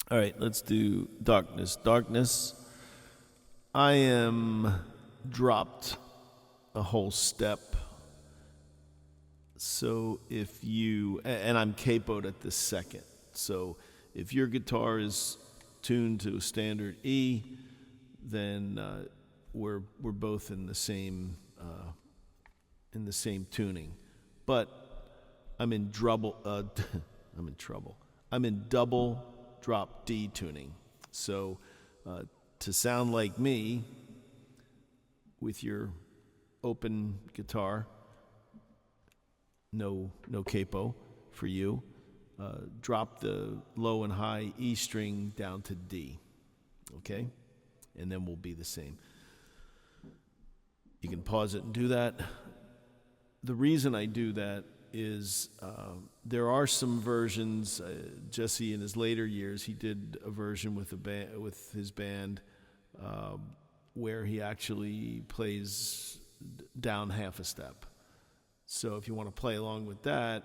All right, let's do darkness. Darkness. I am dropped a whole step. So if you, and I'm capoed at the second. So if your guitar is tuned to a standard E, then we're both in the same tuning. But I'm in trouble. I'm in trouble. I'm in double drop D tuning. So to sound like me with your open guitar, no capo for you, drop the low and high E string down to D, okay? And then we'll be the same. You can pause it and do that. The reason I do that is there are some versions. Jessie, in his later years, he did a version with his band where he actually plays down half a step. So if you want to play along with that,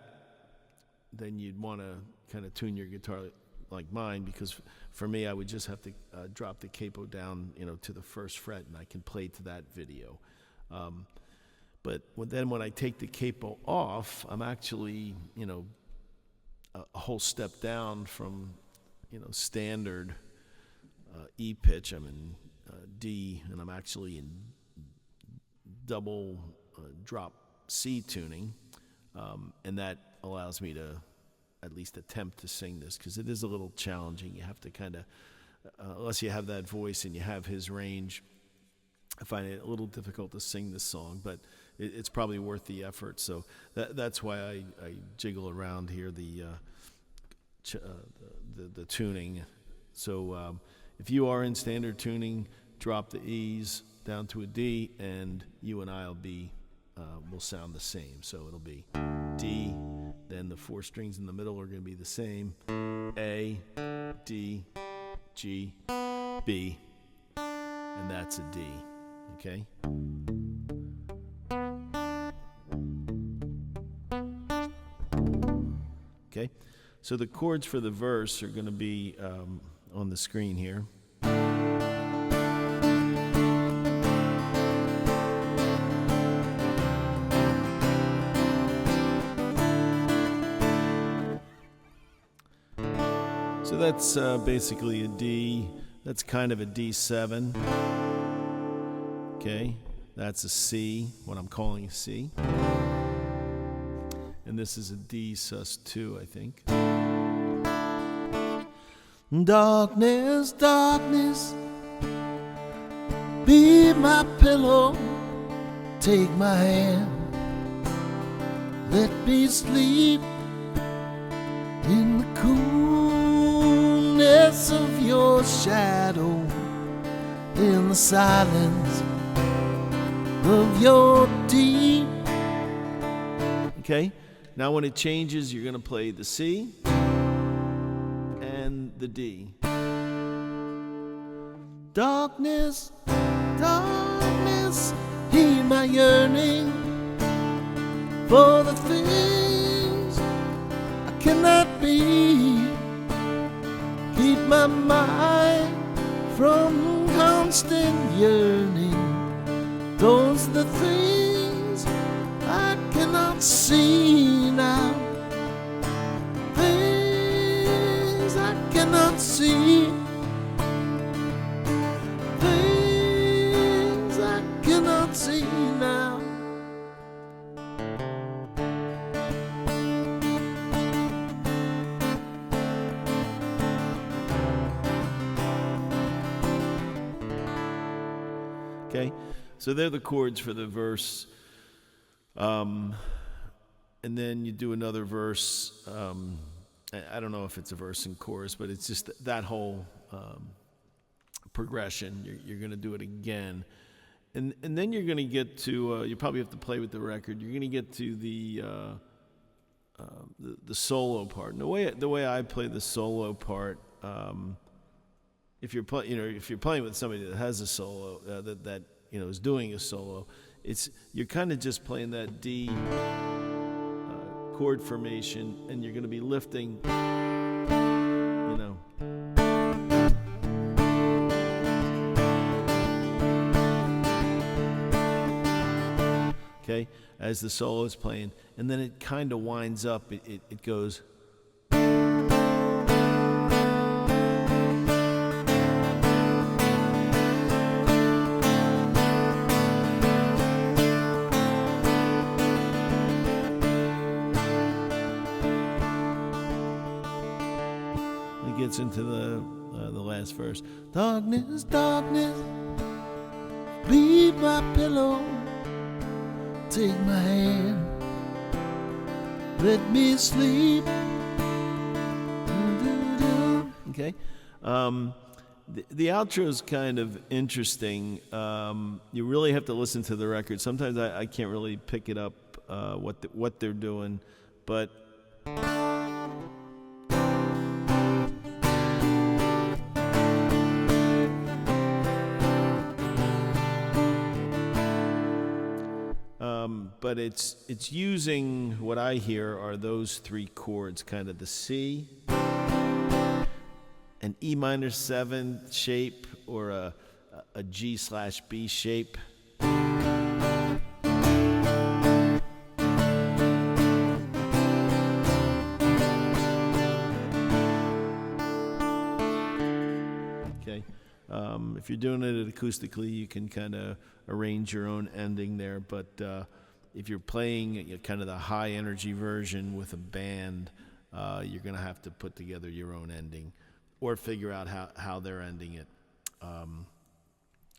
then you'd want to kind of tune your guitar like mine, because for me, I would just have to drop the capo down, to the first fret, and I can play to that video. But then when I take the capo off, I'm actually, a whole step down from, standard E pitch. I'm in D, and I'm actually in double drop C tuning, and that allows me to at least attempt to sing this, because it is a little challenging. You have to kind of, unless you have that voice and you have his range, I find it a little difficult to sing this song, but it's probably worth the effort. So that's why I jiggle around here the tuning. So if you are in standard tuning, drop the E's down to a D, and you and I'll be will sound the same. So it'll be D, then the four strings in the middle are going to be the same: A, D, G, B, and that's a D. Okay? Okay? So the chords for the verse are going to be on the screen here. So that's basically a D. That's kind of a D7. Okay, that's a C, what I'm calling a C. And this is a D sus2, I think. Darkness, darkness, be my pillow, take my hand, let me sleep in the coolness of your shadow, in the silence of your deep. Okay, now when it changes, you're going to play the C and the D. Darkness, darkness, hear my yearning for the things I cannot be. Keep my mind from constant yearning towards the things I cannot see now. Things I cannot see. Things I cannot see now. Okay, so they're the chords for the verse. And then you do another verse. I don't know if it's a verse and chorus, but it's just that whole progression. You're going to do it again. And then you're going to get to, you probably have to play with the record. You're going to get to the solo part. And the way I play the solo part, if you're playing with somebody that has a solo, that is doing a solo, you're kind of just playing that D chord formation, and you're going to be lifting, okay, as the solo is playing, and then it kind of winds up. It goes. It gets into the last verse. Darkness, darkness, be my pillow. Take my hand, let me sleep. Okay. The outro is kind of interesting. You really have to listen to the record. Sometimes I can't really pick it up what they're doing, but. But it's using what I hear are those three chords, kind of the C, an E minor 7 shape, or a G/B shape. Okay. If you're doing it acoustically, you can kind of arrange your own ending there, but if you're playing kind of the high energy version with a band, you're going to have to put together your own ending or figure out how they're ending it.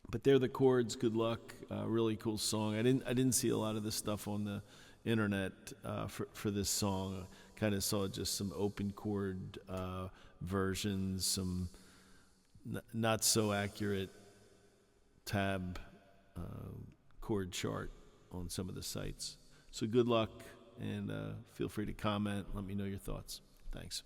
But they're the chords. Good luck. Really cool song. I didn't see a lot of this stuff on the internet for this song. Kind of saw just some open chord versions, some not so accurate tab chord chart on some of the sites. So good luck, and feel free to comment. Let me know your thoughts. Thanks.